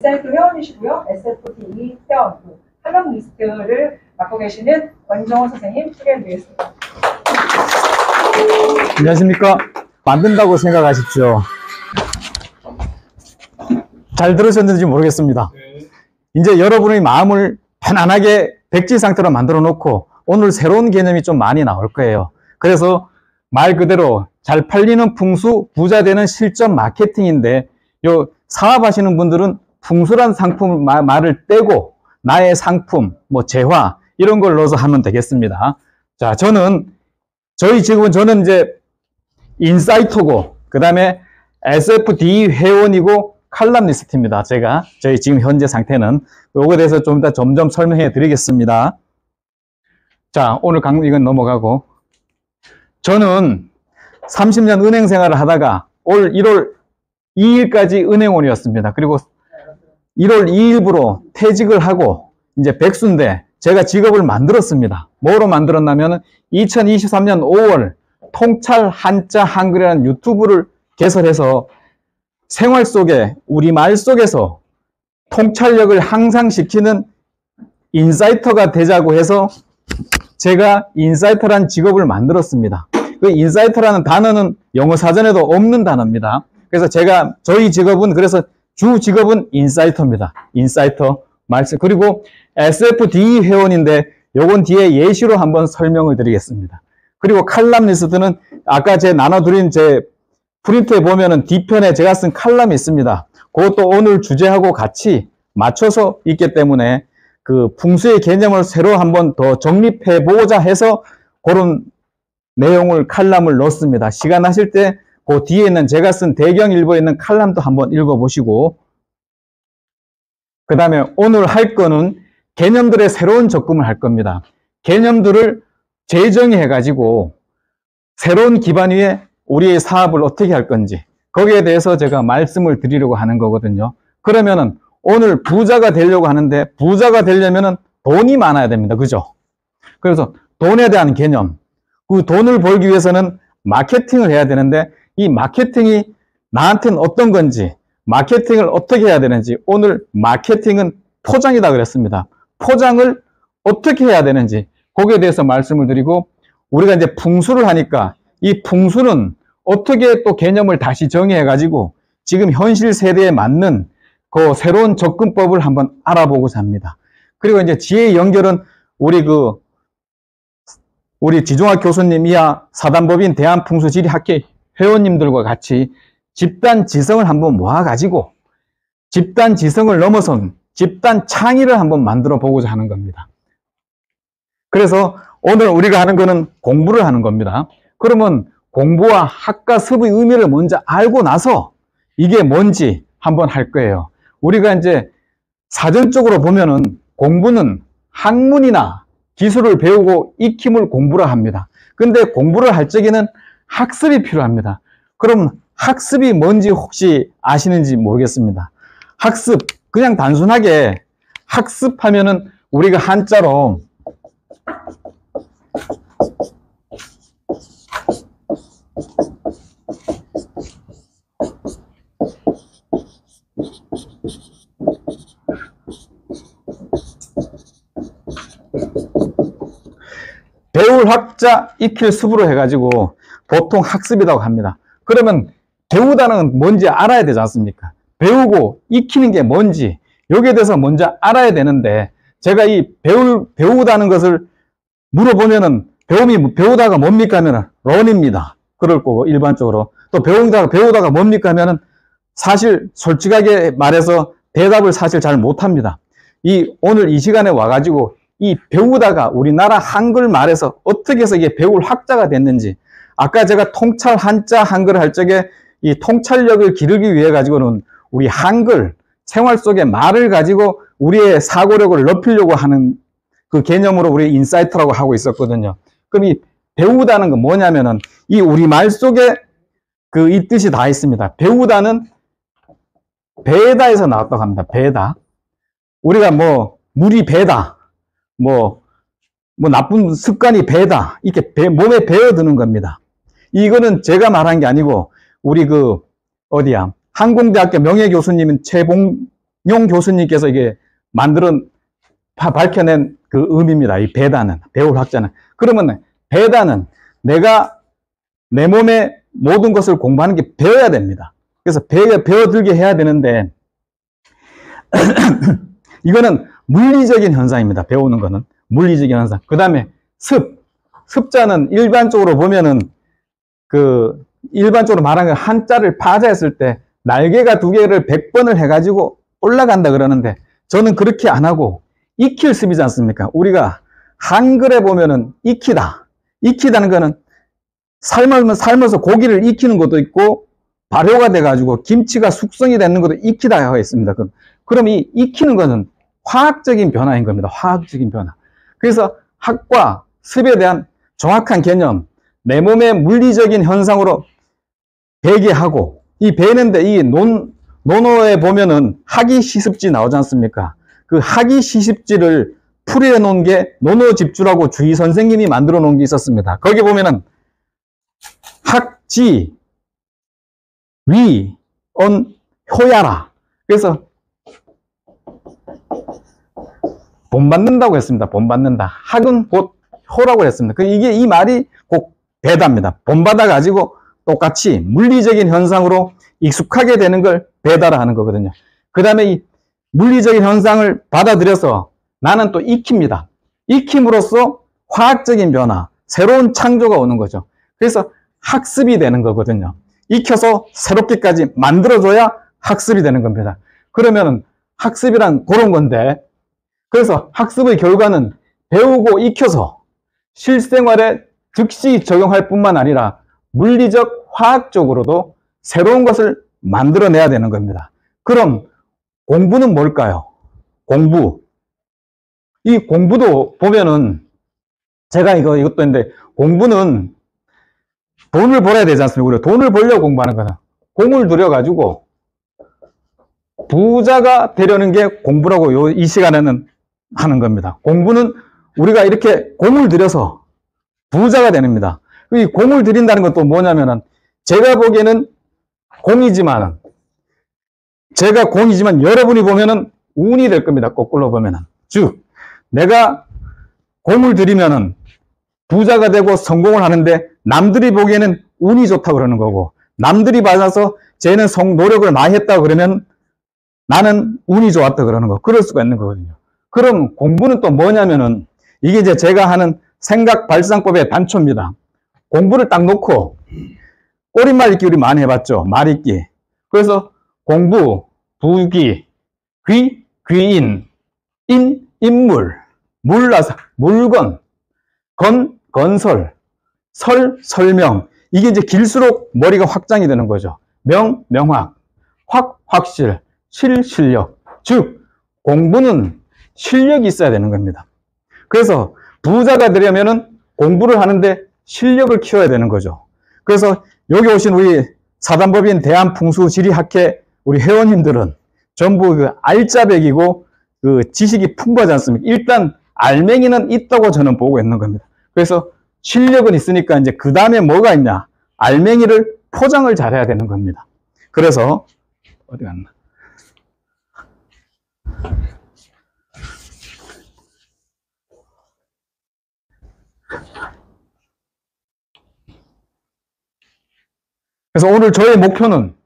인사이트 회원이시고요. SFDE 회원, 칼럼니스트를 맡고 계시는 권정호 선생님 소개해드리겠습니다. 안녕하십니까. 만든다고 생각하십시오. 잘 들으셨는지 모르겠습니다. 이제 여러분의 마음을 편안하게 백지 상태로 만들어 놓고 오늘 새로운 개념이 좀 많이 나올 거예요. 그래서 말 그대로 잘 팔리는 풍수, 부자 되는 실전 마케팅인데, 요 사업하시는 분들은 풍수란 상품 말을 떼고 나의 상품, 뭐 재화 이런 걸 넣어서 하면 되겠습니다. 자, 저는 이제 인사이터고, 그 다음에 SFDE 회원이고 칼럼니스트입니다. 저희 지금 현재 상태는 요거에 대해서 좀 이따 점점 설명해 드리겠습니다. 자, 오늘 강의 이건 넘어가고, 저는 30년 은행 생활을 하다가 올 1월 2일까지 은행원이었습니다. 그리고 1월 2일부로 퇴직을 하고 이제 백수인데 제가 직업을 만들었습니다. 뭐로 만들었냐면 2023년 5월 통찰 한자 한글이라는 유튜브를 개설해서 생활 속에 우리말 속에서 통찰력을 향상시키는 인사이터가 되자고 해서 제가 인사이터라는 직업을 만들었습니다. 그 인사이터라는 단어는 영어 사전에도 없는 단어입니다. 그래서 저희 직업은, 그래서 주 직업은 인사이터입니다. 인사이터 말씀. 그리고 SFDE 회원인데 요건 뒤에 예시로 한번 설명을 드리겠습니다. 그리고 칼럼니스트는 아까 나눠드린 제 프린트에 보면은 뒤편에 제가 쓴 칼럼이 있습니다. 그것도 오늘 주제하고 같이 맞춰서 있기 때문에 그 풍수의 개념을 새로 한번 더 정립해 보고자 해서 그런 내용을 칼럼을 넣습니다. 시간 하실 때 그 뒤에 있는 제가 쓴 대경일보에 있는 칼럼도 한번 읽어보시고, 그 다음에 오늘 할 거는 개념들의 새로운 접근을 할 겁니다. 개념들을 재정의해 가지고 새로운 기반 위에 우리의 사업을 어떻게 할 건지, 거기에 대해서 제가 말씀을 드리려고 하는 거거든요. 그러면은 오늘 부자가 되려고 하는데, 부자가 되려면은 돈이 많아야 됩니다. 그죠? 그래서 돈에 대한 개념, 그 돈을 벌기 위해서는 마케팅을 해야 되는데, 이 마케팅이 나한테는 어떤 건지, 마케팅을 어떻게 해야 되는지, 오늘 마케팅은 포장이다 그랬습니다. 포장을 어떻게 해야 되는지, 거기에 대해서 말씀을 드리고, 우리가 이제 풍수를 하니까 이 풍수는 어떻게 또 개념을 다시 정의해가지고 지금 현실 세대에 맞는 그 새로운 접근법을 한번 알아보고자 합니다. 그리고 이제 지혜의 연결은 우리 지종학 교수님 이하 사단법인 대한풍수지리학회 회원님들과 같이 집단 지성을 한번 모아가지고 집단 지성을 넘어선 집단 창의를 한번 만들어 보고자 하는 겁니다. 그래서 오늘 우리가 하는 거는 공부를 하는 겁니다. 그러면 공부와 학과 습의 의미를 먼저 알고 나서 이게 뭔지 한번 할 거예요. 우리가 이제 사전적으로 보면은 공부는 학문이나 기술을 배우고 익힘을 공부라 합니다. 근데 공부를 할 적에는 학습이 필요합니다. 그럼 학습이 뭔지 혹시 아시는지 모르겠습니다. 학습, 그냥 단순하게 학습하면은 우리가 한자로 배울 학자 익힐 습으로 해가지고 보통 학습이라고 합니다. 그러면 배우다는 뭔지 알아야 되지 않습니까? 배우고 익히는 게 뭔지 여기에 대해서 먼저 알아야 되는데, 제가 이 배우다는 것을 물어보면은 배우다가 뭡니까 하면은 런입니다. 그럴 거고, 일반적으로. 또 배우다가 뭡니까 하면은 사실 솔직하게 말해서 대답을 사실 잘 못합니다. 오늘 이 시간에 와가지고 이 배우다가 우리나라 한글 말에서 어떻게 해서 이게 배울 학자가 됐는지, 아까 제가 통찰 한자 한글을 할 적에 이 통찰력을 기르기 위해 가지고는 우리 한글 생활 속의 말을 가지고 우리의 사고력을 높이려고 하는 그 개념으로 우리 인사이트라고 하고 있었거든요. 그럼 이 배우다는 건 뭐냐면은 이 우리말 속에 이 뜻이 다 있습니다. 배우다는 배다에서 나왔다고 합니다. 배다. 우리가 물이 배다, 나쁜 습관이 배다, 이렇게 몸에 배어드는 겁니다. 이거는 제가 말한 게 아니고 우리 항공대학교 명예교수님인 교수님께서 이게 밝혀낸 그 의미입니다. 이 베다는, 배울학자는. 그러면 베다는 내가 내 몸의 모든 것을 공부하는 게 배워야 됩니다. 그래서 배워들게 해야 되는데, 이거는 물리적인 현상입니다. 배우는 거는. 물리적인 현상. 그 다음에 습자는 일반적으로 보면은, 일반적으로 말하는 한자를 파자했을 때, 날개가 2개를 100번을 해가지고 올라간다 그러는데, 저는 그렇게 안 하고, 익힐 습이지 않습니까? 우리가 한글에 보면은 익히다는 거는 삶아서 고기를 익히는 것도 있고 발효가 돼가지고 김치가 숙성이 되는 것도 익히다가 있습니다. 그럼 이 익히는 것은 화학적인 변화인 겁니다. 화학적인 변화. 그래서 학과 습에 대한 정확한 개념, 내 몸의 물리적인 현상으로 배게 하고, 이 배는데 이 논어에 보면은 학이시습지 나오지 않습니까? 그 학이시습지를 풀이해 놓은 게 논어집주라고 주의 선생님이 만들어 놓은 게 있었습니다. 거기 보면은 학지, 위, 언, 효야라. 그래서 본받는다고 했습니다. 본받는다. 학은 곧 효라고 했습니다. 이게 이 말이 꼭 배다입니다. 본받아 가지고 똑같이 물리적인 현상으로 익숙하게 되는 걸 배다라 하는 거거든요. 그 다음에 이 물리적인 현상을 받아들여서 나는 또 익힙니다. 익힘으로써 화학적인 변화, 새로운 창조가 오는 거죠. 그래서 학습이 되는 거거든요. 익혀서 새롭게까지 만들어줘야 학습이 되는 겁니다. 그러면 학습이란 그런 건데, 그래서 학습의 결과는 배우고 익혀서 실생활에 즉시 적용할 뿐만 아니라 물리적, 화학적으로도 새로운 것을 만들어내야 되는 겁니다. 그럼 공부는 뭘까요? 공부. 이 공부도 보면은 제가 이것도 했는데, 공부는 돈을 벌어야 되지 않습니까? 우리가 돈을 벌려고 공부하는 거는 공을 들여가지고 부자가 되려는 게 공부라고 이 시간에는 하는 겁니다. 공부는 우리가 이렇게 공을 들여서 부자가 됩니다. 이 공을 들인다는 것도 뭐냐면은 제가 보기에는 공이지만 여러분이 보면은 운이 될 겁니다. 거꾸로 보면은. 즉, 내가 공을 들이면은 부자가 되고 성공을 하는데 남들이 보기에는 운이 좋다고 그러는 거고, 남들이 받아서 쟤는 노력을 많이 했다고 그러면 나는 운이 좋았다 그러는 거. 그럴 수가 있는 거거든요. 그럼 공부는 또 뭐냐면은 이게 이제 제가 하는 생각 발상법의 단초입니다. 공부를 딱 놓고 꼬리말 읽기 우리 많이 해봤죠. 말 읽기. 그래서 공부, 부기, 귀, 귀인, 인물, 물건, 건설, 설명. 이게 이제 길수록 머리가 확장이 되는 거죠. 명확, 확실, 실력. 즉, 공부는 실력이 있어야 되는 겁니다. 그래서 부자가 되려면은 공부를 하는데 실력을 키워야 되는 거죠. 그래서 여기 오신 우리 사단법인 대한풍수지리학회 우리 회원님들은 전부 그 알짜배기고 그 지식이 풍부하지 않습니까? 일단 알맹이는 있다고 저는 보고 있는 겁니다. 그래서 실력은 있으니까 이제 그 다음에 뭐가 있냐? 알맹이를 포장을 잘해야 되는 겁니다. 그래서 어디 갔나? 그래서 오늘 저의 목표는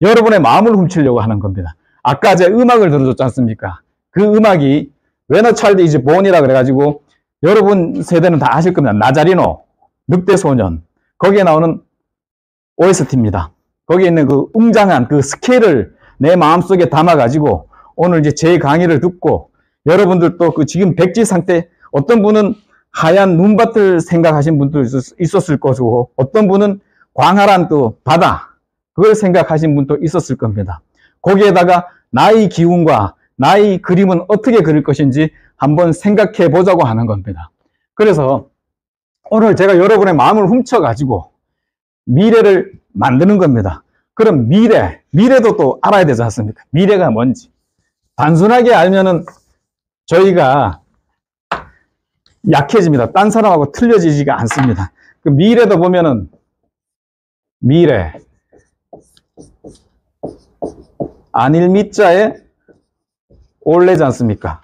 여러분의 마음을 훔치려고 하는 겁니다. 아까 제 음악을 들어줬지 않습니까? 그 음악이 When a Child is Born이라 그래가지고 여러분 세대는 다 아실 겁니다. 나자리노, 늑대소년, 거기에 나오는 OST입니다. 거기에 있는 그 웅장한 그 스케일을 내 마음속에 담아가지고 오늘 이제 제 강의를 듣고 여러분들도 그 지금 백지 상태, 어떤 분은 하얀 눈밭을 생각하신 분도 있었을 것이고 어떤 분은 광활한 또 바다, 그걸 생각하신 분도 있었을 겁니다. 거기에다가 나의 기운과 나의 그림은 어떻게 그릴 것인지 한번 생각해 보자고 하는 겁니다. 그래서 오늘 제가 여러분의 마음을 훔쳐가지고 미래를 만드는 겁니다. 그럼 미래도 또 알아야 되지 않습니까? 미래가 뭔지. 단순하게 알면은 저희가 약해집니다. 딴 사람하고 틀려지지가 않습니다. 그 미래도 보면은 미래 안일 미자에 올레지 않습니까?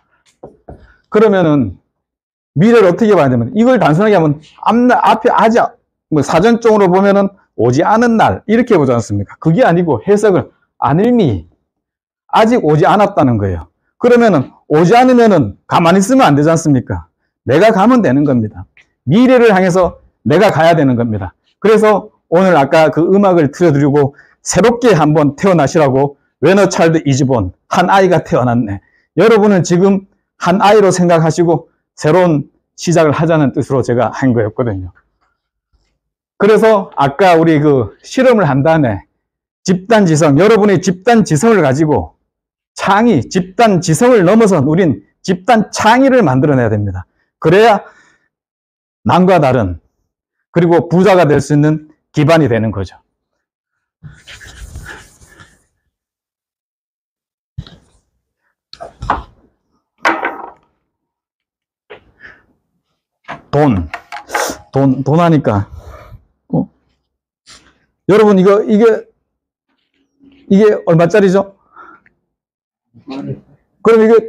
그러면은 미래를 어떻게 봐야 되면 이걸 단순하게 하면 앞에 아직 뭐 사전적으로 보면은 오지 않은 날 이렇게 보지 않습니까? 그게 아니고 해석을 안일미 아직 오지 않았다는 거예요. 그러면은 오지 않으면은 가만히 있으면 안 되지 않습니까? 내가 가면 되는 겁니다. 미래를 향해서 내가 가야 되는 겁니다. 그래서 오늘 아까 그 음악을 틀어드리고 새롭게 한번 태어나시라고 When a child is born, 한 아이가 태어났네. 여러분은 지금 한 아이로 생각하시고 새로운 시작을 하자는 뜻으로 제가 한 거였거든요. 그래서 아까 우리 그 실험을 한 다음에 집단지성, 여러분의 집단지성을 가지고 창의, 집단지성을 넘어서 우린 집단 창의를 만들어내야 됩니다. 그래야 남과 다른 그리고 부자가 될 수 있는 기반이 되는 거죠. 돈 하니까 여러분 이게 얼마짜리죠? 그럼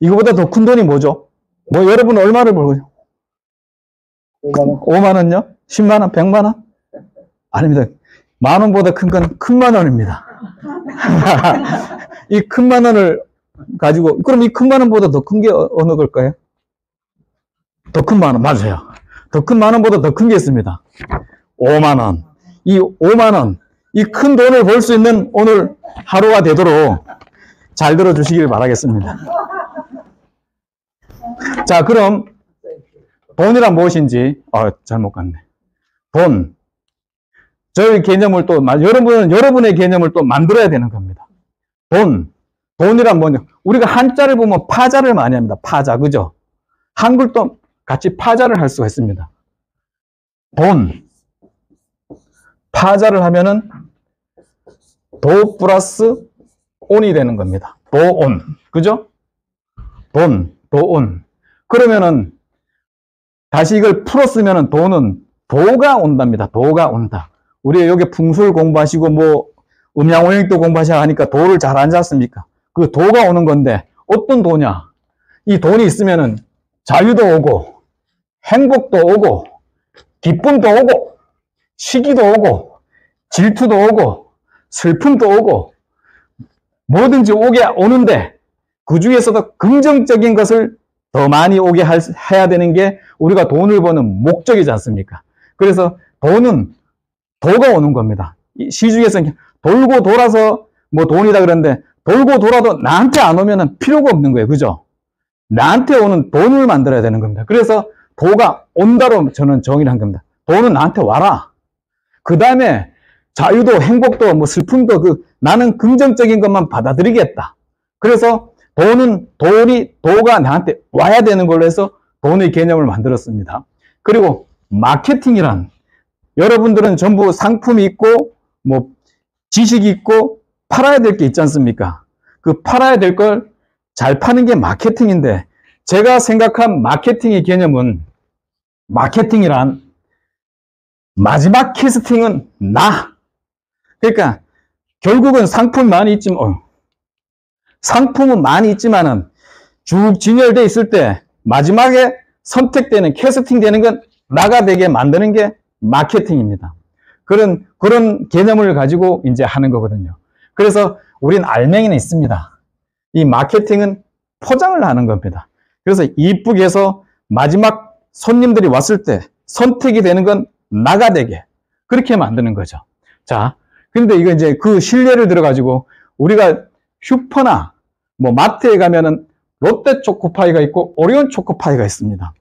이거보다 더 큰 돈이 뭐죠? 뭐 여러분 얼마를 벌고요? 5만 원요? 10만 원? 100만 원? 아닙니다. 만 원보다 큰 건 큰만 원입니다. 이 큰만 원을 가지고 그럼 이 큰만 원보다 더 큰 게 어느 걸까요? 더 큰 만 원, 맞아요. 더 큰 만 원보다 더 큰 게 있습니다. 5만 원. 이 5만 원, 이 큰 돈을 벌 수 있는 오늘 하루가 되도록 잘 들어주시길 바라겠습니다. 자, 그럼 돈이란 무엇인지, 잘못 갔네. 돈. 저희 개념을 또, 여러분의 개념을 또 만들어야 되는 겁니다. 돈이란 뭐냐. 우리가 한자를 보면 파자를 많이 합니다. 파자, 그죠? 한글도 같이 파자를 할 수가 있습니다. 파자를 하면은 도 플러스 온이 되는 겁니다. 도온. 그죠? 도온. 그러면은 다시 이걸 풀었으면은 도는 도가 온답니다. 도가 온다. 우리 여기 풍술 공부하시고 뭐 음양오행도 공부하셔야 하니까 도를 잘 알지 않습니까? 그 도가 오는 건데 어떤 도냐? 이 돈이 있으면은 자유도 오고 행복도 오고 기쁨도 오고 시기도 오고 질투도 오고 슬픔도 오고 뭐든지 오는데 그 중에서도 긍정적인 것을 더 많이 오게 해야 되는 게 우리가 돈을 버는 목적이지 않습니까? 그래서 돈은 도가 오는 겁니다. 시중에서는 돌고 돌아서 뭐 돈이다 그러는데 돌고 돌아도 나한테 안 오면 필요가 없는 거예요. 그죠? 나한테 오는 돈을 만들어야 되는 겁니다. 그래서 도가 온다로 저는 정의를 한 겁니다. 돈은 나한테 와라. 그 다음에 자유도 행복도 뭐 슬픔도 나는 긍정적인 것만 받아들이겠다. 그래서 도가 나한테 와야 되는 걸로 해서 돈의 개념을 만들었습니다. 그리고 마케팅이란 여러분들은 전부 상품이 있고 뭐 지식이 있고 팔아야 될 게 있지 않습니까? 그 팔아야 될 걸 잘 파는 게 마케팅인데 제가 생각한 마케팅의 개념은 마케팅이란 마지막 캐스팅은 나. 그러니까 결국은 상품은 많이 있지만은 쭉 진열되어 있을 때 마지막에 선택되는 캐스팅되는 건 나가 되게 만드는 게 마케팅입니다. 그런 개념을 가지고 이제 하는 거거든요. 그래서 우린 알맹이는 있습니다. 이 마케팅은 포장을 하는 겁니다. 그래서 이쁘게 해서 마지막 손님들이 왔을 때 선택이 되는 건 나가 되게 그렇게 만드는 거죠. 자, 근데 이거 이제 그 실례를 들어가지고 우리가 슈퍼나 뭐 마트에 가면은 롯데 초코파이가 있고 오리온 초코파이가 있습니다.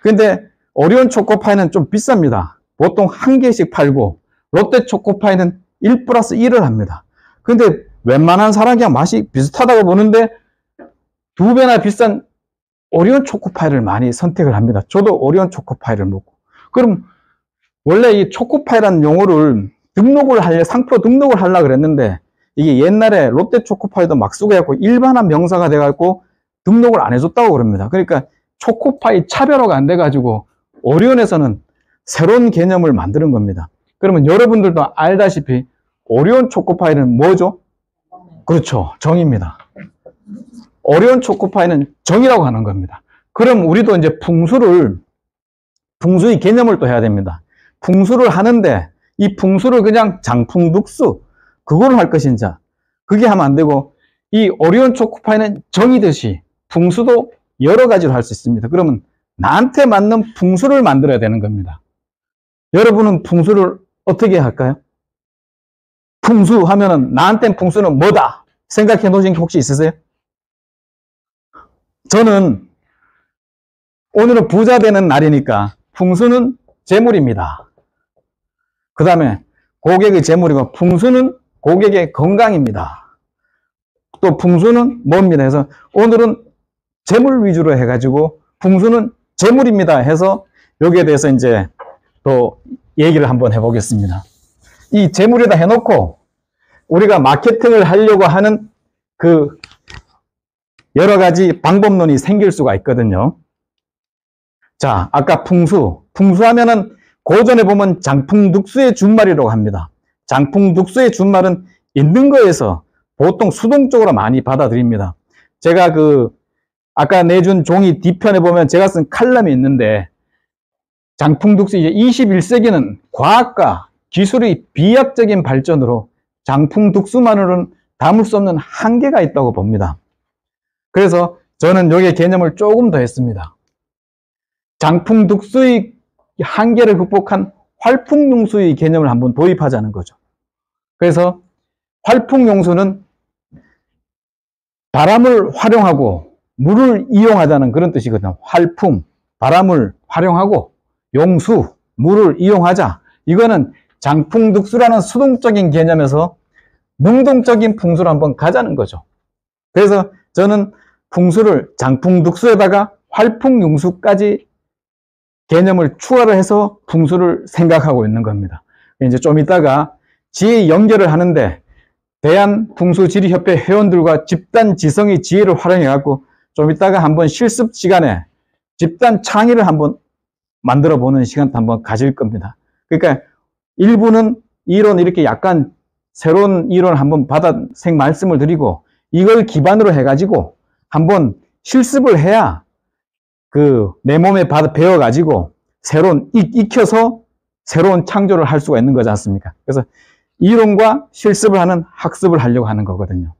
근데 오리온 초코파이는 좀 비쌉니다. 보통 한 개씩 팔고 롯데 초코파이는 1 플러스 1을 합니다. 근데 웬만한 사람이 그냥 맛이 비슷하다고 보는데 2배나 비싼 오리온 초코파이를 많이 선택을 합니다. 저도 오리온 초코파이를 먹고. 그럼 원래 이 초코파이라는 용어를 상표 등록을 하려고 그랬는데 이게 옛날에 롯데 초코파이도 막 쓰고 해갖고 일반한 명사가 돼갖고 등록을 안 해줬다고 그럽니다. 그러니까 초코파이 차별화가 안 돼가지고 오리온에서는 새로운 개념을 만드는 겁니다. 그러면 여러분들도 알다시피 오리온 초코파이는 뭐죠? 그렇죠. 정입니다. 오리온 초코파이는 정이라고 하는 겁니다. 그럼 우리도 이제 풍수의 개념을 또 해야 됩니다. 풍수를 하는데 이 풍수를 그냥 장풍둑수 그걸 할 것인지 그게 하면 안 되고 이 오리온 초코파이는 정이듯이 풍수도 여러 가지로 할 수 있습니다. 그러면 나한테 맞는 풍수를 만들어야 되는 겁니다. 여러분은 풍수를 어떻게 할까요? 풍수 하면은 나한테 풍수는 뭐다? 생각해 놓으신 게 혹시 있으세요? 저는 오늘은 부자 되는 날이니까 풍수는 재물입니다. 그 다음에 고객의 재물이고 풍수는 고객의 건강입니다. 또 풍수는 뭡니다 해서 오늘은 재물 위주로 해가지고 풍수는 재물입니다 해서 여기에 대해서 이제 또 얘기를 한번 해보겠습니다. 이 재물에다 해놓고 우리가 마케팅을 하려고 하는 그 여러 가지 방법론이 생길 수가 있거든요. 자, 아까 풍수하면은 고전에 보면 장풍둑수의 준말이라고 합니다. 장풍둑수의 준말은 있는 거에서 보통 수동적으로 많이 받아들입니다. 제가 아까 내준 종이 뒤편에 보면 제가 쓴 칼럼이 있는데 장풍둑수 이제 21세기는 과학과 기술의 비약적인 발전으로 장풍둑수만으로는 담을 수 없는 한계가 있다고 봅니다. 그래서 저는 여기에 개념을 조금 더 했습니다. 장풍둑수의 한계를 극복한 활풍용수의 개념을 한번 도입하자는 거죠. 그래서 활풍용수는 바람을 활용하고 물을 이용하자는 그런 뜻이거든요. 활풍, 바람을 활용하고 용수, 물을 이용하자. 이거는 장풍둑수라는 수동적인 개념에서 능동적인 풍수를 한번 가자는 거죠. 그래서 저는 풍수를 장풍둑수에다가 활풍용수까지 개념을 추가를 해서 풍수를 생각하고 있는 겁니다. 이제 좀 이따가 지혜 연결을 하는데 대한풍수지리협회 회원들과 집단 지성의 지혜를 활용해갖고 좀 이따가 한번 실습 시간에 집단 창의를 한번 만들어 보는 시간도 한번 가질 겁니다. 그러니까 일부는 이론 이렇게 약간 새로운 이론을 한번 말씀을 드리고 이걸 기반으로 해가지고 한번 실습을 해야 내 몸에 배워가지고 익혀서 새로운 창조를 할 수가 있는 거지 않습니까? 그래서 이론과 실습을 하는 학습을 하려고 하는 거거든요.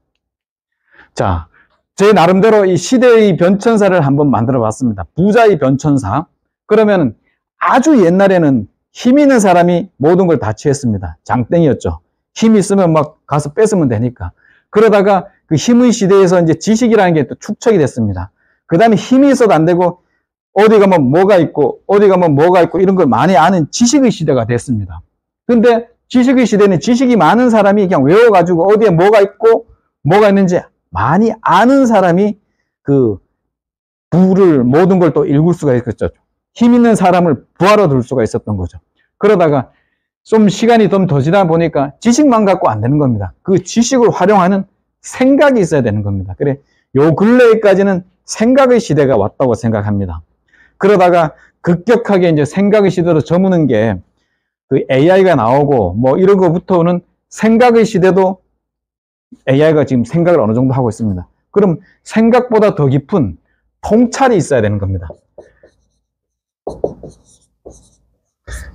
자, 제 나름대로 이 시대의 변천사를 한번 만들어 봤습니다. 부자의 변천사. 그러면 아주 옛날에는 힘 있는 사람이 모든 걸 다 취했습니다. 장땡이었죠. 힘 있으면 막 가서 뺏으면 되니까. 그러다가 그 힘의 시대에서 이제 지식이라는 게 또 축적이 됐습니다. 그 다음에 힘이 있어도 안 되고 어디 가면 뭐가 있고 어디 가면 뭐가 있고 이런 걸 많이 아는 지식의 시대가 됐습니다. 근데 지식의 시대는 지식이 많은 사람이 그냥 외워가지고 어디에 뭐가 있고 뭐가 있는지 많이 아는 사람이 모든 걸 또 읽을 수가 있었죠. 힘 있는 사람을 부하로 둘 수가 있었던 거죠. 그러다가 좀 시간이 좀 더 지나 보니까 지식만 갖고 안 되는 겁니다. 그 지식을 활용하는 생각이 있어야 되는 겁니다. 그래, 요 근래까지는 생각의 시대가 왔다고 생각합니다. 그러다가 급격하게 이제 생각의 시대로 저무는 게 AI가 나오고 뭐 이런 거부터는 생각의 시대도 AI가 지금 생각을 어느 정도 하고 있습니다. 그럼 생각보다 더 깊은 통찰이 있어야 되는 겁니다.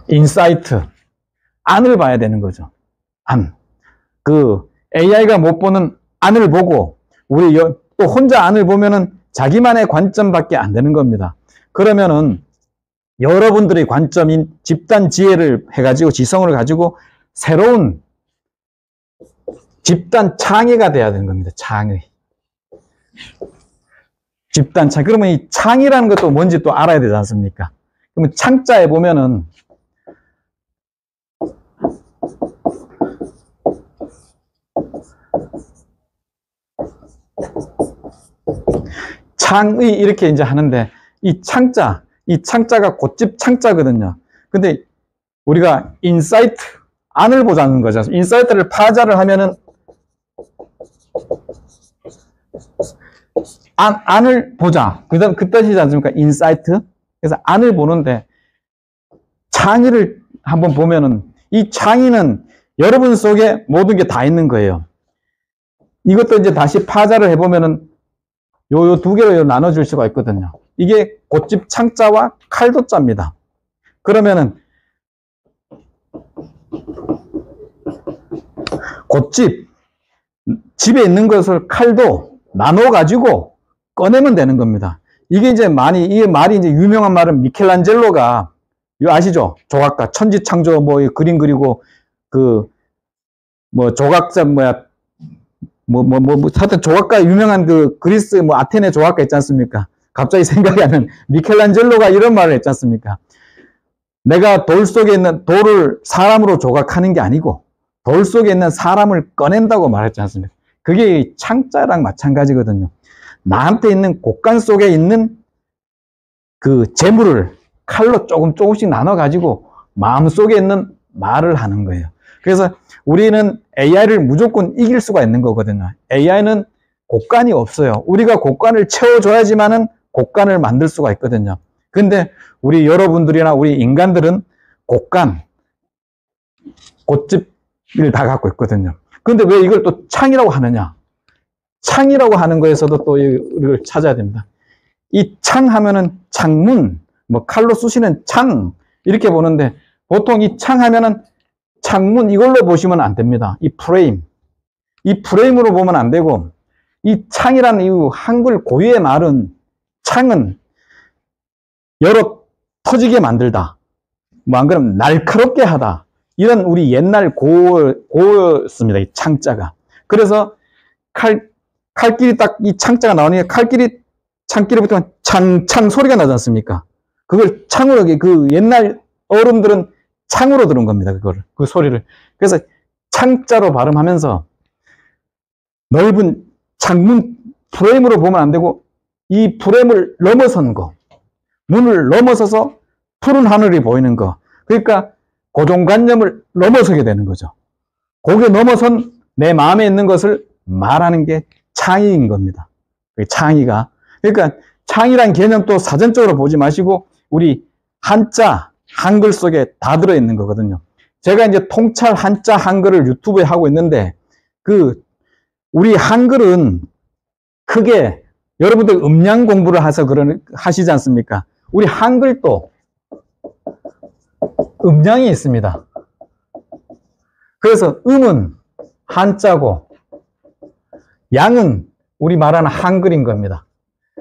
인사이트, 안을 봐야 되는 거죠. 안. AI가 못 보는 안을 보고 우리 또 혼자 안을 보면은 자기만의 관점밖에 안 되는 겁니다. 그러면은 여러분들의 관점인 집단 지혜를 해가지고 지성을 가지고 새로운 집단 창의가 돼야 되는 겁니다. 창의. 집단 창의. 그러면 이 창의라는 것도 뭔지 또 알아야 되지 않습니까? 그러면 창자에 보면은 창의 이렇게 이제 하는데 이 창자가 곧집 창자거든요. 근데 우리가 인사이트, 안을 보자는 거죠. 인사이트를 파자를 하면은 안을 보자. 그 뜻이지 않습니까? 인사이트. 그래서 안을 보는데 창의를 한번 보면은 이 창의는 여러분 속에 모든 게 다 있는 거예요. 이것도 이제 다시 파자를 해보면은 요 두 개로 나눠줄 수가 있거든요. 이게 곶집 창자와 칼도자입니다. 그러면은 곶집, 집에 있는 것을 칼도 나눠 가지고 꺼내면 되는 겁니다. 이게 이제 이 말이 이제 유명한 말은 미켈란젤로가, 이거 아시죠? 조각가, 천지창조 뭐 그림 그리고 조각자 하여튼 조각가 유명한 그리스 아테네 조각가 있지 않습니까? 갑자기 생각이 안 나는 미켈란젤로가 이런 말을 했지 않습니까? 내가 돌 속에 있는 돌을 사람으로 조각하는 게 아니고 돌 속에 있는 사람을 꺼낸다고 말했지 않습니까? 그게 창자랑 마찬가지거든요. 나한테 있는 곡간 속에 있는 그 재물을 칼로 조금씩 나눠 가지고 마음속에 있는 말을 하는 거예요. 그래서 우리는 AI를 무조건 이길 수가 있는 거거든요. AI는 곡간이 없어요. 우리가 곡간을 채워줘야지만은 곡간을 만들 수가 있거든요. 근데 우리 여러분들이나 우리 인간들은 곡간, 곶집을 다 갖고 있거든요. 근데 왜 이걸 또 창이라고 하느냐? 창이라고 하는 거에서도 또 이걸 찾아야 됩니다. 이 창 하면은 창문, 칼로 쑤시는 창, 이렇게 보는데 보통 이 창 하면은 창문 이걸로 보시면 안 됩니다. 이 프레임으로 보면 안 되고, 이 창이라는 이 한글 고유의 말은, 창은 열어 터지게 만들다, 안 그러면 날카롭게 하다, 이런 우리 옛날 고였습니다. 이 창자가. 그래서 칼길이 딱 이 창자가 나오니까 창길이 붙으면 창 소리가 나지 않습니까? 그걸 창으로, 옛날 어른들은 창으로 들은 겁니다. 그 소리를. 그래서 창자로 발음하면서 넓은 창문 프레임으로 보면 안 되고, 이 프레임을 넘어선 거, 문을 넘어서서 푸른 하늘이 보이는 거, 그러니까 고정관념을 넘어서게 되는 거죠. 거기에 넘어선 내 마음에 있는 것을 말하는 게 창의인 겁니다. 창의가. 그러니까 창의란 개념 또 사전적으로 보지 마시고 우리 한글 속에 다 들어있는 거거든요. 제가 이제 통찰 한자 한글을 유튜브에 하고 있는데, 우리 한글은 크게 여러분들 음량 공부를 하시지 않습니까? 우리 한글도 음량이 있습니다. 그래서 음은 한자고 양은 우리 말하는 한글인 겁니다.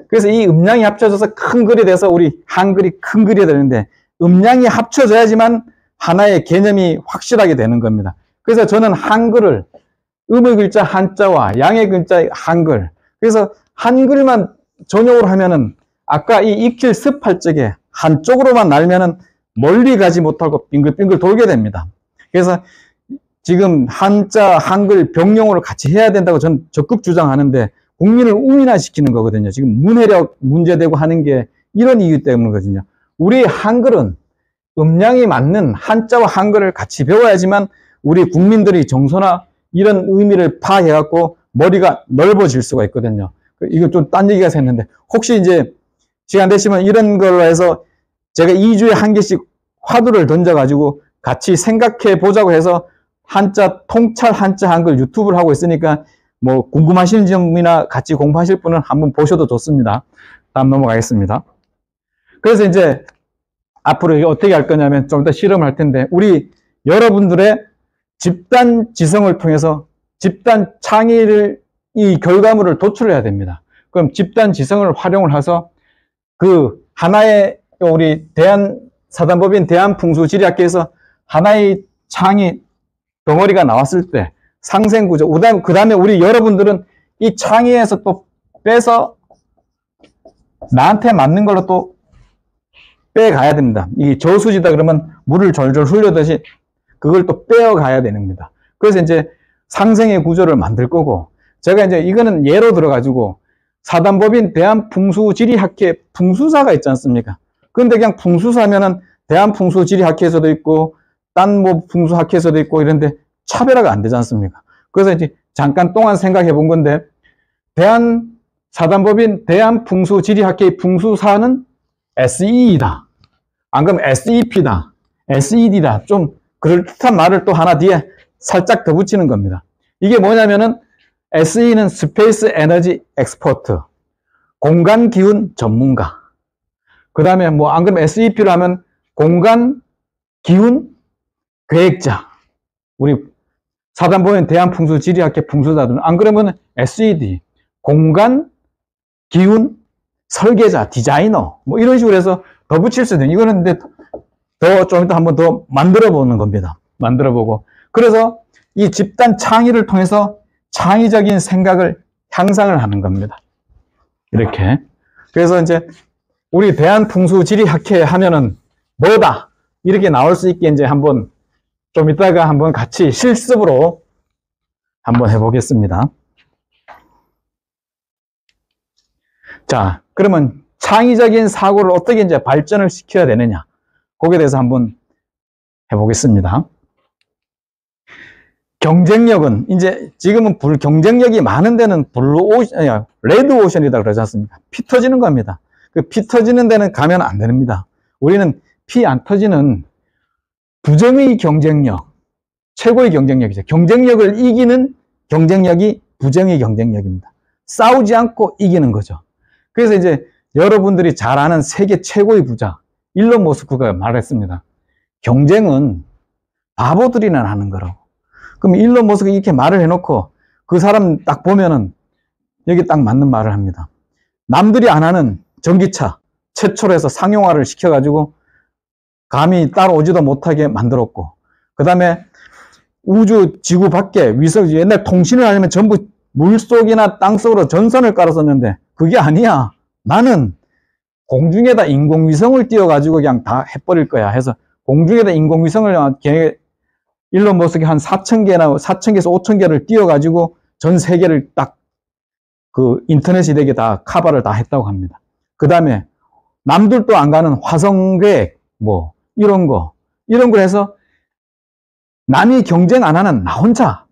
그래서 이 음량이 합쳐져서 큰 글이 돼서 우리 한글이 큰 글이 되는데, 음량이 합쳐져야지만 하나의 개념이 확실하게 되는 겁니다. 그래서 저는 한글을 음의 글자 한자와 양의 글자 한글, 그래서 한글만 전용으로 하면은 아까 이 익힐 습할 적에 한쪽으로만 날면은 멀리 가지 못하고 빙글빙글 돌게 됩니다. 그래서 지금 한자 한글 병용으로 같이 해야 된다고 저는 적극 주장하는데, 국민을 우민화시키는 거거든요. 지금 문해력 문제되고 하는 게 이런 이유 때문이거든요. 우리 한글은 음량이 맞는 한자와 한글을 같이 배워야지만 우리 국민들이 정서나 이런 의미를 파악해갖고 머리가 넓어질 수가 있거든요. 이거 좀 딴 얘기가 됐는데, 혹시 이제 시간 되시면 이런 걸로 해서 제가 2주에 한 개씩 화두를 던져가지고 같이 생각해 보자고 해서 통찰 한자 한글 유튜브를 하고 있으니까 궁금하신 점이나 같이 공부하실 분은 한번 보셔도 좋습니다. 다음 넘어가겠습니다. 그래서 이제 앞으로 어떻게 할 거냐면 좀 더 실험할 텐데, 우리 여러분들의 집단 지성을 통해서 집단 창의를, 이 결과물을 도출해야 됩니다. 그럼 집단 지성을 활용을 해서 하나의 우리 사단법인 대한풍수지리학회에서 하나의 창의 덩어리가 나왔을 때 상생구조, 그 다음에 우리 여러분들은 이 창의에서 또 빼서 나한테 맞는 걸로 또 빼가야 됩니다. 이 저수지다 그러면 물을 졸졸 흘려듯이 그걸 또 빼어가야 됩니다. 그래서 이제 상생의 구조를 만들 거고, 제가 이제 이거는 예로 들어가지고 사단법인 대한풍수지리학회 풍수사가 있지 않습니까? 근데 그냥 풍수사면은 대한풍수지리학회에서도 있고 딴 풍수학회에서도 있고 이런데 차별화가 안 되지 않습니까? 그래서 이제 잠깐 동안 생각해 본 건데, 사단법인 대한풍수지리학회의 풍수사는 SE이다. 안 그러면 SEP다. SED다. 좀 그럴듯한 말을 또 하나 뒤에 살짝 더 붙이는 겁니다. 이게 뭐냐면은 SE는 스페이스 에너지 엑스포트. 공간 기운 전문가. 그 다음에 뭐 안 그러면 SEP로 하면 공간 기운 계획자. 우리 사단법인 대한풍수지리학회 풍수자들은 안 그러면 SED 공간 기운 설계자, 디자이너 뭐 이런 식으로 해서 더 붙일 수도 있는. 이거는 근데 더 좀 이따 한번 더 만들어 보는 겁니다. 만들어 보고. 그래서 이 집단 창의를 통해서 창의적인 생각을 향상을 하는 겁니다. 이렇게. 그래서 이제 우리 대한풍수지리학회 하면은 뭐다? 이렇게 나올 수 있게 이제 한번 좀 이따가 한번 같이 실습으로 한번 해보겠습니다. 자, 그러면 창의적인 사고를 어떻게 이제 발전을 시켜야 되느냐? 거기에 대해서 한번 해보겠습니다. 경쟁력은 이제 지금은 경쟁력이 많은 데는 레드 오션이다 그러지 않습니까? 피 터지는 겁니다. 그 피 터지는 데는 가면 안 됩니다. 우리는 피 안 터지는 부정의 경쟁력, 최고의 경쟁력이죠. 경쟁력을 이기는 경쟁력이 부정의 경쟁력입니다. 싸우지 않고 이기는 거죠. 그래서 이제 여러분들이 잘 아는 세계 최고의 부자 일론 머스크가 말했습니다. 경쟁은 바보들이나 하는 거라고. 그럼 일론 머스크가 이렇게 말을 해놓고 그 사람 딱 보면은 여기 딱 맞는 말을 합니다. 남들이 안 하는 전기차 최초로 해서 상용화를 시켜가지고 감히 따라오지도 못하게 만들었고, 그 다음에 우주 지구 밖에 위성, 옛날 통신을 하려면 전부 물속이나 땅속으로 전선을 깔았었는데 그게 아니야. 나는 공중에다 인공위성을 띄워가지고 그냥 다 해버릴 거야 해서 공중에다 인공위성을 일론 머스크가 한 4,000개에서 5,000개를 띄워가지고 전 세계를 딱 그 인터넷이 되게 다 카바를 다 했다고 합니다. 그 다음에 남들도 안 가는 화성계획 뭐 이런 걸 해서 남이 경쟁 안 하는 나 혼자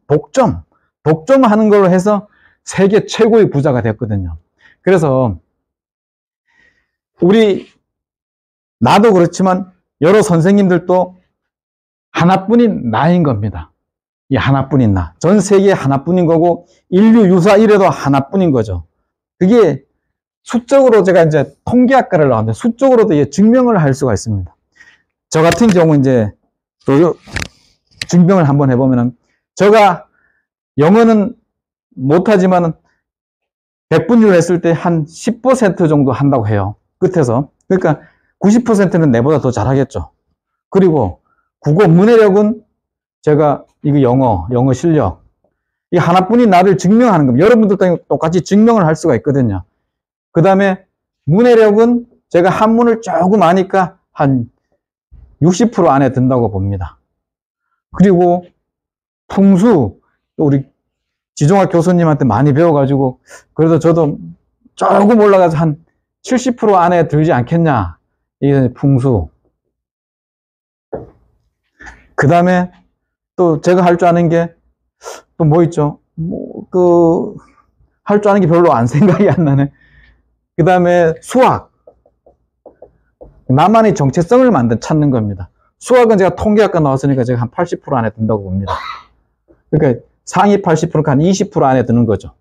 독점하는 걸로 해서 세계 최고의 부자가 됐거든요. 그래서 나도 그렇지만 여러 선생님들도 하나뿐인 나인 겁니다. 이 하나뿐인 나. 전 세계에 하나뿐인 거고 인류 유사 이래도 하나뿐인 거죠. 그게 수적으로 제가 이제 통계학과를 나왔는데 수적으로도 증명을 할 수가 있습니다. 저 같은 경우 이제 또 증명을 한번 해보면은 제가 영어는 못하지만 100분율 했을 때 한 10% 정도 한다고 해요. 끝에서. 그러니까 90%는 내보다 더 잘하겠죠. 그리고 국어 문해력은 제가 이거 영어 실력 이 하나뿐인 나를 증명하는 겁니다. 여러분들도 똑같이 증명을 할 수가 있거든요. 그 다음에 문해력은 제가 한문을 조금 아니까 한 60% 안에 든다고 봅니다. 그리고 풍수 우리 지종학 교수님한테 많이 배워가지고 그래도 저도 조금 올라가서 한 70% 안에 들지 않겠냐. 이게 풍수. 그 다음에 또 제가 할 줄 아는 게 또 뭐 있죠? 할 줄 아는 게 별로 생각이 안 나네. 그 다음에 수학. 나만의 정체성을 찾는 겁니다. 수학은 제가 통계학과 나왔으니까 제가 한 80% 안에 든다고 봅니다. 그러니까 상위 80%가 한 20% 안에 드는 거죠.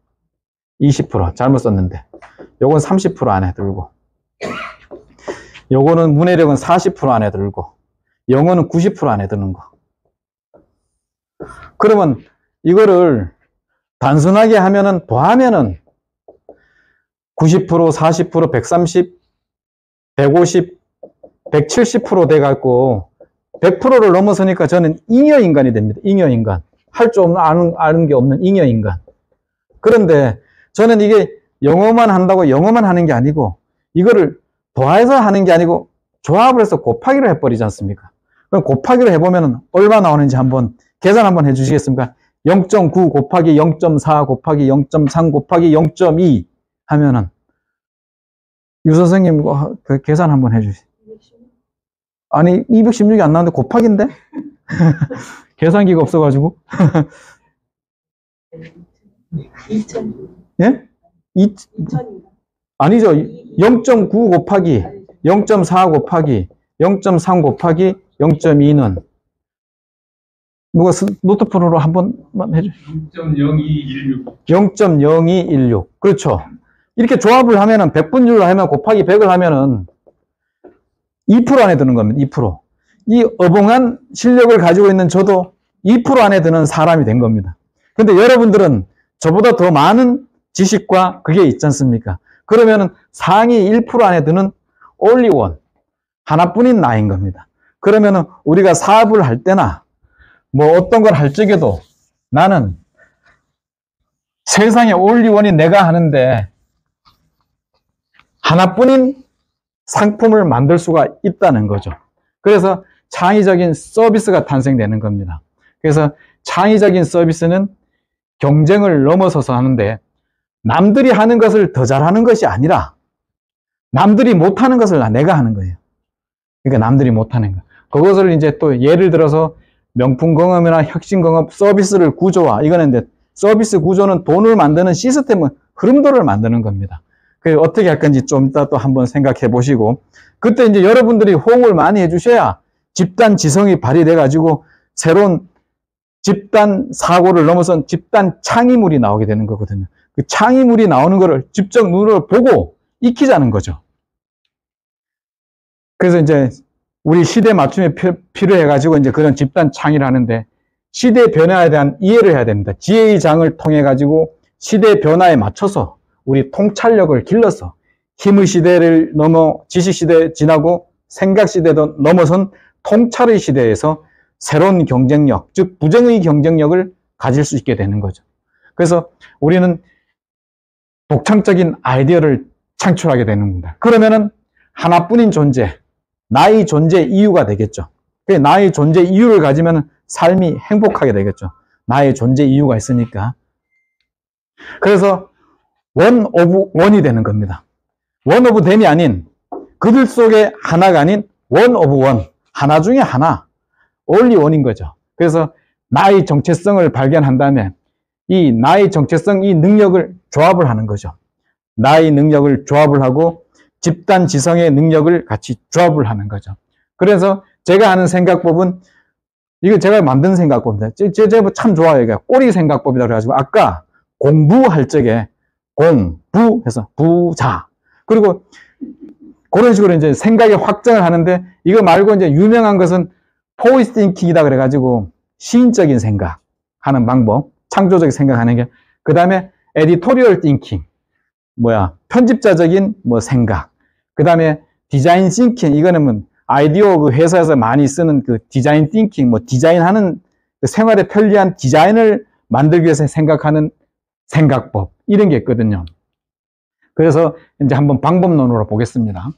20% 잘못 썼는데. 요건 30% 안에 들고. 요거는 문해력은 40% 안에 들고. 영어는 90% 안에 드는 거. 그러면 이거를 단순하게 더하면은 90%, 40%, 130, 150, 170% 돼갖고 100%를 넘어서니까 저는 잉여인간이 됩니다. 잉여인간. 할 줄 아는 게 없는 잉여인간. 그런데 저는 이게 영어만 한다고 영어만 하는 게 아니고 이거를 더해서 하는 게 아니고 조합을 해서 곱하기를 해버리지 않습니까? 그럼 곱하기를 해보면 얼마 나오는지 한번 계산 한번 해주시겠습니까? 0.9 곱하기 0.4 곱하기 0.3 곱하기 0.2 하면은 유 선생님 그 계산 한번 해주세요. 아니 216이 안 나오는데 곱하기인데? 계산기가 없어가지고 2000. 예? 2000인가? 아니죠. 0.9 곱하기 0.4 곱하기 0.3 곱하기 0.2는 누가 노트폰으로 한 번만 해줘. 0.0216. 0.0216. 그렇죠. 이렇게 조합을 하면은 100분율로 하면 곱하기 100을 하면은 2% 안에 드는 겁니다. 2%. 이 어벙한 실력을 가지고 있는 저도 2% 안에 드는 사람이 된 겁니다. 근데 여러분들은 저보다 더 많은 지식과 그게 있지 않습니까? 그러면은 상위 1% 안에 드는 only one, 하나뿐인 나인 겁니다. 그러면은 우리가 사업을 할 때나 뭐 어떤 걸 할 적에도 나는 세상에 only one이 내가 하는데 하나뿐인 상품을 만들 수가 있다는 거죠. 그래서 창의적인 서비스가 탄생되는 겁니다. 그래서 창의적인 서비스는 경쟁을 넘어서서 하는데 남들이 하는 것을 더 잘하는 것이 아니라 남들이 못하는 것을 내가 하는 거예요. 그러니까 남들이 못하는 거. 그것을 이제 또 예를 들어서 명품공업이나 혁신공업 서비스를 구조화. 이거는 이제 서비스 구조는 돈을 만드는 시스템은 흐름도를 만드는 겁니다. 그래서 어떻게 할 건지 좀 이따 또 한번 생각해 보시고, 그때 이제 여러분들이 호응을 많이 해주셔야 집단 지성이 발휘돼 가지고 새로운 집단 사고를 넘어선 집단 창의물이 나오게 되는 거거든요. 그 창의물이 나오는 거를 직접 눈으로 보고 익히자는 거죠. 그래서 이제 우리 시대 맞춤이 필요해 가지고 이제 그런 집단 창의를 하는데, 시대 변화에 대한 이해를 해야 됩니다. 지혜의 장을 통해 가지고 시대 변화에 맞춰서 우리 통찰력을 길러서 힘의 시대를 넘어 지식 시대 지나고 생각 시대도 넘어선 통찰의 시대에서 새로운 경쟁력, 즉 부정의 경쟁력을 가질 수 있게 되는 거죠. 그래서 우리는 독창적인 아이디어를 창출하게 되는 겁니다. 그러면은 하나뿐인 존재, 나의 존재 이유가 되겠죠. 나의 존재 이유를 가지면 삶이 행복하게 되겠죠. 나의 존재 이유가 있으니까. 그래서 원 오브 원이 되는 겁니다. 원 오브 댐이 아닌, 그들 속에 하나가 아닌 원 오브 원, 하나 중에 하나, only one인 거죠. 그래서 나의 정체성을 발견한 다음에 이 나의 정체성, 이 능력을 조합을 하는 거죠. 나의 능력을 조합을 하고 집단 지성의 능력을 같이 조합을 하는 거죠. 그래서 제가 하는 생각법은, 이거 제가 만든 생각법입니다. 제가 참 좋아해요. 이게 꼬리 생각법이라고 그래가지고, 아까 공부할 적에 공부해서 부자. 그리고 그런 식으로 이제 생각의 확장을 하는데, 이거 말고 이제 유명한 것은 포이스 띵킹이다 그래가지고 시인적인 생각하는 방법, 창조적인 생각하는 게, 그 다음에 에디토리얼 띵킹, 편집자적인 생각, 그 다음에 디자인 띵킹, 이거는 뭐 아이디어 그 회사에서 많이 쓰는 그 디자인 띵킹, 디자인하는 그 생활에 편리한 디자인을 만들기 위해서 생각하는 생각법, 이런 게 있거든요. 그래서 이제 한번 방법론으로 보겠습니다.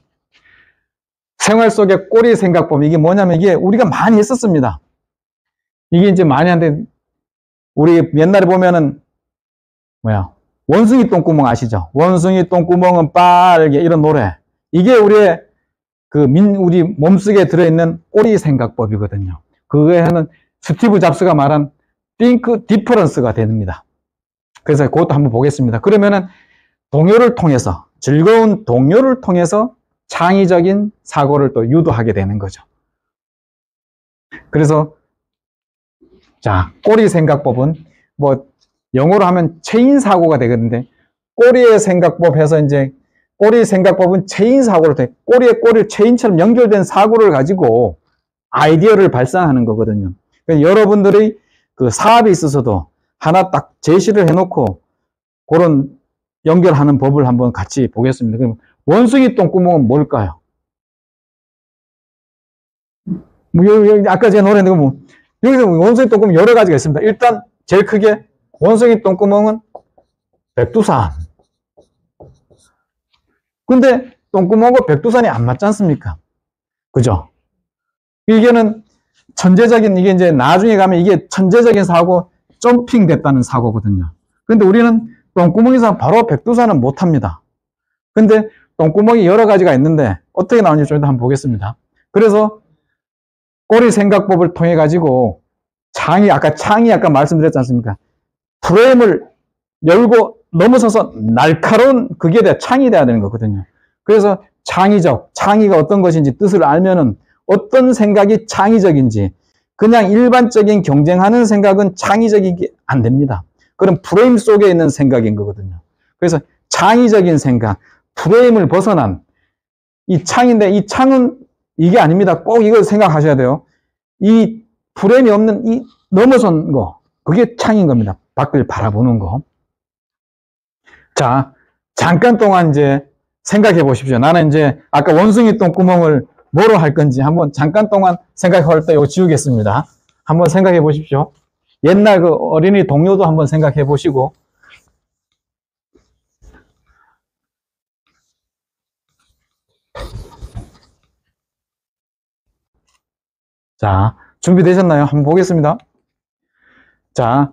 생활 속의 꼬리 생각법, 이게 뭐냐면, 이게 우리가 많이 했었습니다. 이게 이제 많이 하는데, 우리 옛날에 보면은 원숭이 똥구멍 아시죠? 원숭이 똥구멍은 빨개, 이런 노래. 이게 우리 몸속에 들어있는 꼬리 생각법이거든요. 그거에 하는 스티브 잡스가 말한 think difference가 됩니다. 그래서 그것도 한번 보겠습니다. 그러면은 동요를 통해서, 즐거운 동요를 통해서 창의적인 사고를 또 유도하게 되는 거죠. 그래서 자, 꼬리 생각법은 영어로 하면 체인 사고가 되거든요. 꼬리의 생각법 해서 이제 꼬리 생각법은 체인 사고를 돼. 꼬리에 꼬리를 체인처럼 연결된 사고를 가지고 아이디어를 발산하는 거거든요. 그러니까 여러분들의 그 사업에 있어서도 하나 딱 제시를 해놓고 그런 연결하는 법을 한번 같이 보겠습니다. 그럼 원숭이 똥구멍은 뭘까요? 아까 제가 노래했는데 여기서 원숭이 똥구멍 여러 가지가 있습니다. 일단 제일 크게 원숭이 똥구멍은 백두산. 근데 똥구멍과 백두산이 안 맞지 않습니까? 그죠? 이게는 천재적인, 이게 이제 나중에 가면 이게 천재적인 사고, 점핑 됐다는 사고거든요. 근데 우리는 똥구멍에서 바로 백두산은 못 합니다. 근데 똥구멍이 여러 가지가 있는데 어떻게 나오는지 좀 한번 보겠습니다. 그래서 꼬리 생각법을 통해 가지고 아까 말씀드렸지 않습니까? 프레임을 열고 넘어서서 날카로운 그게 창이 돼야 되는 거거든요. 그래서 창의가 어떤 것인지 뜻을 알면은 어떤 생각이 창의적인지, 그냥 일반적인 경쟁하는 생각은 창의적이게 안 됩니다. 그런 프레임 속에 있는 생각인 거거든요. 그래서 창의적인 생각, 프레임을 벗어난 이 창인데, 이 창은 이게 아닙니다. 꼭 이걸 생각하셔야 돼요. 이 프레임이 없는 이 넘어선 거, 그게 창인 겁니다. 밖을 바라보는 거. 자, 잠깐 동안 이제 생각해 보십시오. 나는 이제 아까 원숭이 똥구멍을 뭐로 할 건지 한번 잠깐 동안 생각할 때 이거 지우겠습니다. 한번 생각해 보십시오. 옛날 그 어린이 동요도 한번 생각해 보시고. 자, 준비되셨나요? 한번 보겠습니다. 자,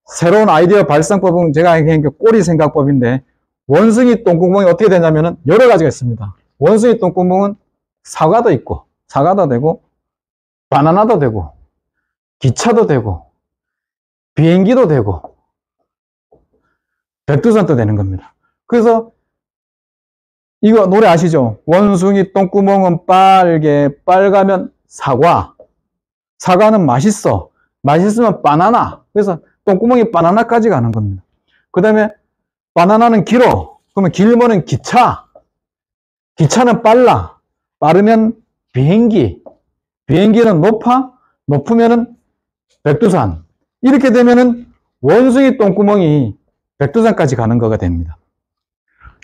새로운 아이디어 발상법은 제가 얘기한 게 꼬리 생각법인데, 원숭이 똥구멍이 어떻게 되냐면은 여러 가지가 있습니다. 원숭이 똥구멍은 사과도 있고, 사과도 되고, 바나나도 되고, 기차도 되고, 비행기도 되고, 백두산도 되는 겁니다. 그래서 이거 노래 아시죠? 원숭이 똥구멍은 빨개, 빨가면 사과. 사과는 맛있어. 맛있으면 바나나. 그래서 똥구멍이 바나나까지 가는 겁니다. 그 다음에 바나나는 길어. 그러면 길면은 기차. 기차는 빨라. 빠르면 비행기. 비행기는 높아. 높으면은 백두산. 이렇게 되면은 원숭이 똥구멍이 백두산까지 가는 거가 됩니다.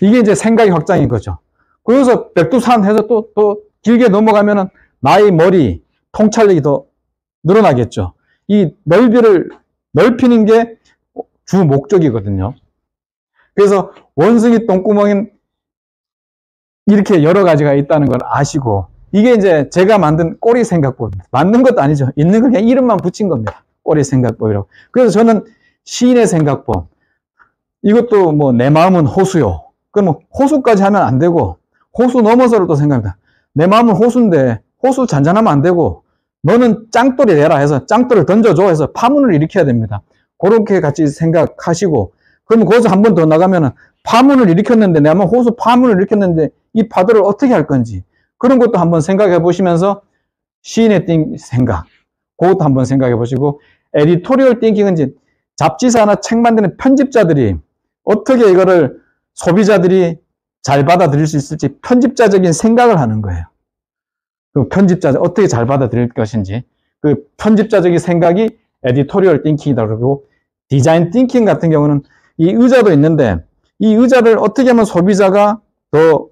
이게 이제 생각의 확장인 거죠. 그래서 백두산 해서 또 길게 넘어가면은 나의 머리, 통찰력이 더 늘어나겠죠. 이 넓이를 넓히는 게 주 목적이거든요. 그래서 원숭이 똥구멍인 이렇게 여러 가지가 있다는 걸 아시고, 이게 이제 제가 만든 꼬리 생각법입니다. 만든 것도 아니죠. 있는 걸 그냥 이름만 붙인 겁니다. 꼬리 생각법이라고. 그래서 저는 시인의 생각법, 이것도 뭐 내 마음은 호수요. 그럼 호수까지 하면 안 되고, 호수 넘어서를 또 생각합니다. 내 마음은 호수인데 호수 잔잔하면 안 되고, 너는 짱돌이 되라 해서 짱돌을 던져줘 해서 파문을 일으켜야 됩니다. 그렇게 같이 생각하시고, 그러면 거기서 한 번 더 나가면은 파문을 일으켰는데, 내가 호수 파문을 일으켰는데 이 파도를 어떻게 할 건지, 그런 것도 한번 생각해 보시면서 시인의 생각, 그것도 한번 생각해 보시고, 에디토리얼 띵킹은 이제 잡지사나 책 만드는 편집자들이 어떻게 이거를 소비자들이 잘 받아들일 수 있을지 편집자적인 생각을 하는 거예요. 그 편집자들 어떻게 잘 받아들일 것인지, 그 편집자적인 생각이 에디토리얼 띵킹이다. 그러고 디자인 띵킹 같은 경우는 이 의자도 있는데, 이 의자를 어떻게 하면 소비자가 더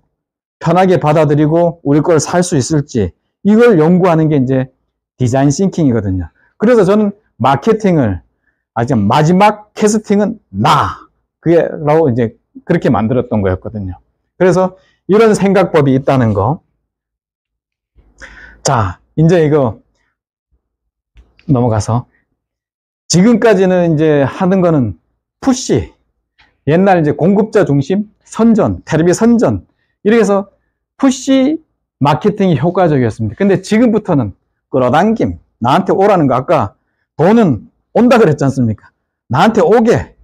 편하게 받아들이고 우리 걸 살 수 있을지, 이걸 연구하는 게 이제 디자인 띵킹이거든요. 그래서 저는 마케팅을 아직 마지막 캐스팅은 그게라고 이제 그렇게 만들었던 거였거든요. 그래서 이런 생각법이 있다는 거. 자, 이제 이거 넘어가서, 지금까지는 이제 하는 거는 푸시, 옛날 이제 공급자 중심, 선전, 텔레비 선전, 이렇게 해서 푸시 마케팅이 효과적이었습니다. 근데 지금부터는 끌어당김, 나한테 오라는 거, 아까 돈은 온다 그랬지 않습니까? 나한테 오게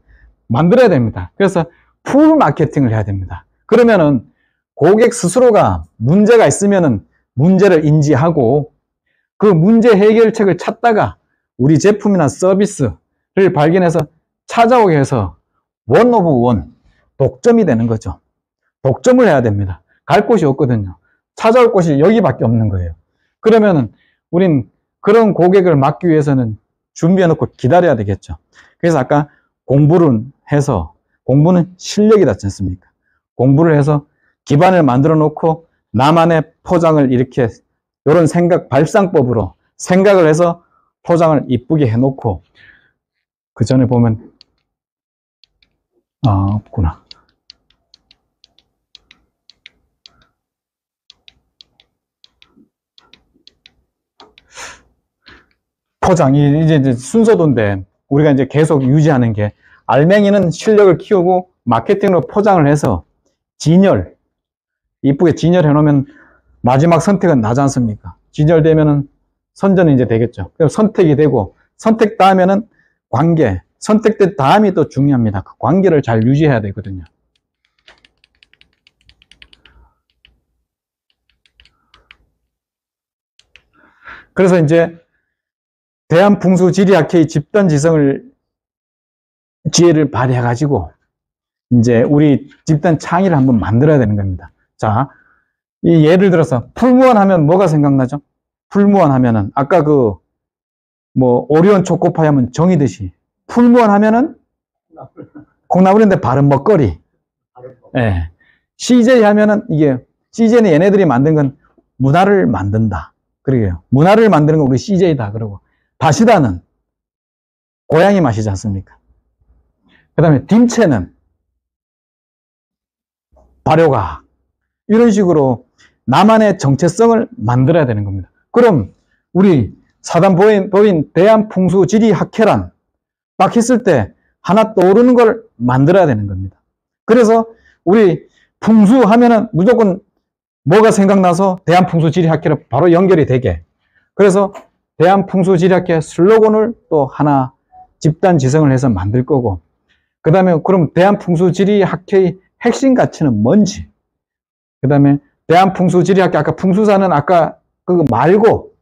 만들어야 됩니다. 그래서 풀 마케팅을 해야 됩니다. 그러면은 고객 스스로가 문제가 있으면은 문제를 인지하고 그 문제 해결책을 찾다가 우리 제품이나 서비스를 발견해서 찾아오게 해서 원 오브 원, 독점이 되는 거죠. 독점을 해야 됩니다. 갈 곳이 없거든요. 찾아올 곳이 여기밖에 없는 거예요. 그러면은 우린 그런 고객을 막기 위해서는 준비해 놓고 기다려야 되겠죠. 그래서 아까 공부를 해서, 공부는 실력이다 않지 않습니까? 공부를 해서 기반을 만들어 놓고 나만의 포장을 이렇게, 이런 생각, 발상법으로 생각을 해서 포장을 이쁘게 해놓고, 그 전에 보면, 없구나. 포장이 이제 순서도인데, 우리가 이제 계속 유지하는 게, 알맹이는 실력을 키우고 마케팅으로 포장을 해서 진열, 이쁘게 진열해 놓으면 마지막 선택은 나지 않습니까? 진열되면은 선전이 이제 되겠죠. 그럼 선택이 되고, 선택 다음에는 관계, 선택된 다음이 또 중요합니다. 그 관계를 잘 유지해야 되거든요. 그래서 이제 대한풍수지리학회의 집단지성을 지혜를 발휘해가지고 이제 우리 집단 창의를 한번 만들어야 되는 겁니다. 자, 이 예를 들어서 풀무원 하면 뭐가 생각나죠? 풀무원 하면은 아까 그 뭐 오리온 초코파이 하면 정이듯이 풀무원 하면은 콩나물인데 바른 먹거리. 예. CJ 하면은 이게 CJ는 얘네들이 만든 건 문화를 만든다. 그러게요. 문화를 만드는 건 우리 CJ다. 그러고 다시다는 고양이 맛이지 않습니까? 그 다음에 딤체는 발효과학. 이런 식으로 나만의 정체성을 만들어야 되는 겁니다. 그럼 우리 사단법인 대한풍수지리학회란 딱 했을 때 하나 떠오르는 걸 만들어야 되는 겁니다. 그래서 우리 풍수 하면은 무조건 뭐가 생각나서 대한풍수지리학회로 바로 연결이 되게. 그래서 대한풍수지리학회 슬로건을 또 하나 집단 지성을 해서 만들 거고, 그 다음에 그럼 대한풍수지리학회의 핵심 가치는 뭔지, 그 다음에 대한풍수지리학회, 아까 풍수사는 아까 그거 말고,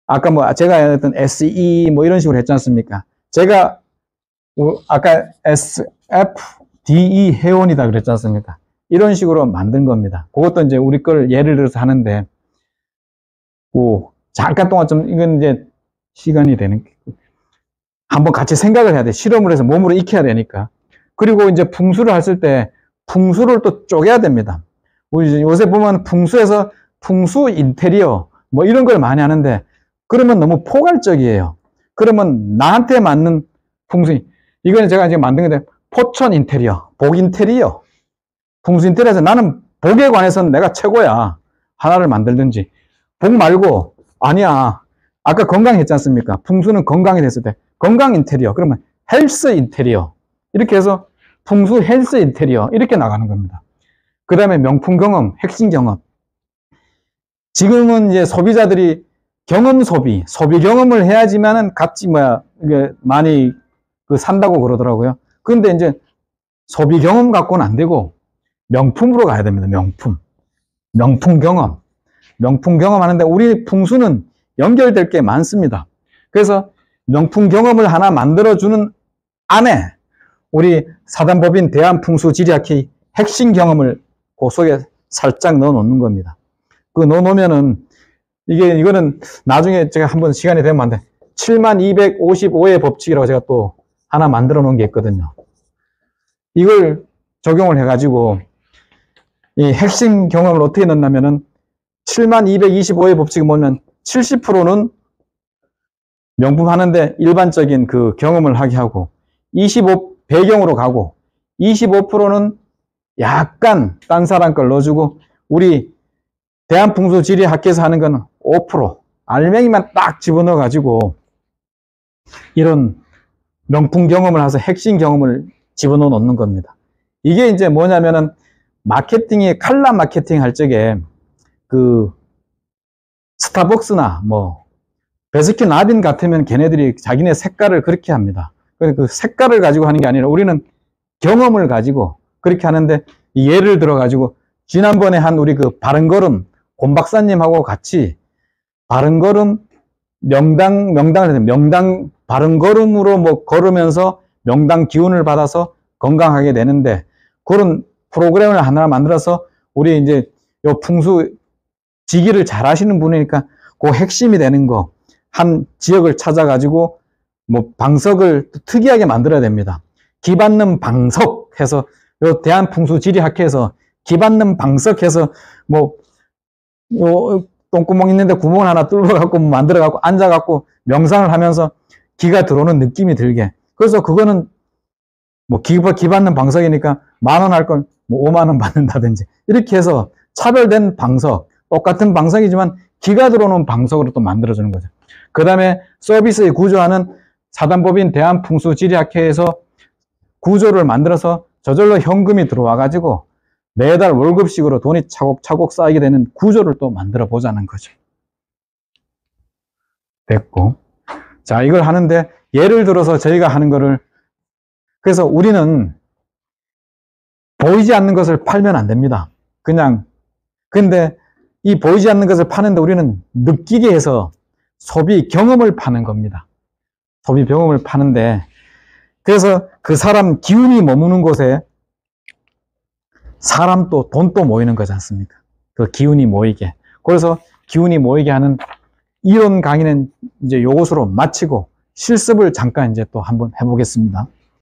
아까 뭐 제가 했던 SE 뭐 이런 식으로 했지 않습니까? 제가 아까 SFDE 회원이다 그랬지 않습니까? 이런 식으로 만든 겁니다. 그것도 이제 우리 걸 예를 들어서 하는데, 잠깐 동안 좀, 이건 이제 시간이 되는, 한번 같이 생각을 해야 돼. 실험을 해서 몸으로 익혀야 되니까. 그리고 이제 풍수를 했을 때, 풍수를 또 쪼개야 됩니다. 우리 요새 보면 풍수에서 풍수 인테리어, 뭐 이런 걸 많이 하는데, 그러면 너무 포괄적이에요. 그러면 나한테 맞는 풍수, 이거는 제가 이제 만든 건데, 포천 인테리어, 복 인테리어, 풍수 인테리어에서 나는 복에 관해서는 내가 최고야. 하나를 만들든지. 복 말고, 아니야. 아까 건강했지 않습니까? 풍수는 건강이 됐을 때. 건강 인테리어. 그러면 헬스 인테리어. 이렇게 해서 풍수 헬스 인테리어. 이렇게 나가는 겁니다. 그 다음에 명품 경험, 핵심 경험. 지금은 이제 소비자들이 경험 소비 경험을 해야지만은 값이 이게 많이 산다고 그러더라고요. 그런데 이제 소비 경험 갖고는 안 되고 명품으로 가야 됩니다. 명품 경험 하는데 우리 풍수는 연결될 게 많습니다. 그래서 명품 경험을 하나 만들어주는 안에 우리 사단법인 대한풍수지리학회의 핵심 경험을 그 속에 살짝 넣어 놓는 겁니다. 그 넣어 놓으면은 이거는 나중에 제가 한번 시간이 되면 안 돼. 7255의 법칙이라고 제가 또 하나 만들어 놓은 게 있거든요. 이걸 적용을 해가지고 이 핵심 경험을 어떻게 넣냐면은 7225의 법칙이 뭐냐면 70%는 명품 하는데 일반적인 그 경험을 하게 하고 25 배경으로 가고 25%는 약간 딴 사람 걸 넣어주고 우리 대한풍수지리학회에서 하는 건 5% 알맹이만 딱 집어넣어 가지고 이런 명품 경험을 해서 핵심 경험을 집어넣어 놓는 겁니다. 이게 이제 뭐냐면은 마케팅이 칼라 마케팅 할 적에 그 스타벅스나 뭐 베스킨 라빈 같으면 걔네들이 자기네 색깔을 그렇게 합니다. 그 색깔을 가지고 하는 게 아니라 우리는 경험을 가지고 그렇게 하는데 예를 들어 가지고 지난번에 한 우리 그 바른걸음 권 박사님하고 같이 바른걸음 명당 바른걸음으로 뭐 걸으면서 명당 기운을 받아서 건강하게 되는데 그런 프로그램을 하나 만들어서 우리 이제 요 풍수 지기를 잘 하시는 분이니까 그 핵심이 되는 거 한 지역을 찾아가지고 뭐 방석을 특이하게 만들어야 됩니다. 기받는 방석 해서 요 대한풍수지리학회에서 기받는 방석 해서 뭐 요 똥구멍 있는데 구멍을 하나 뚫어갖고 만들어갖고 앉아갖고 명상을 하면서 기가 들어오는 느낌이 들게. 그래서 그거는 뭐 기받는 방석이니까 10,000원 할 건 뭐 50,000원 받는다든지 이렇게 해서 차별된 방석, 똑같은 방석이지만 기가 들어오는 방석으로 또 만들어주는 거죠. 그 다음에 서비스의 구조화는 사단법인 대한풍수지리학회에서 구조를 만들어서 저절로 현금이 들어와가지고 매달 월급식으로 돈이 차곡차곡 쌓이게 되는 구조를 또 만들어 보자는 거죠. 됐고. 자, 이걸 하는데 예를 들어서 저희가 하는 거를 그래서 우리는 보이지 않는 것을 팔면 안 됩니다. 근데 이 보이지 않는 것을 파는데 우리는 느끼게 해서 소비 경험을 파는 겁니다. 소비 경험을 파는데 그래서 그 사람 기운이 머무는 곳에 사람도 돈도 모이는 거지 않습니까? 그 기운이 모이게. 그래서 기운이 모이게 하는 이론 강의는 이제 요것으로 마치고 실습을 잠깐 이제 또 한번 해보겠습니다.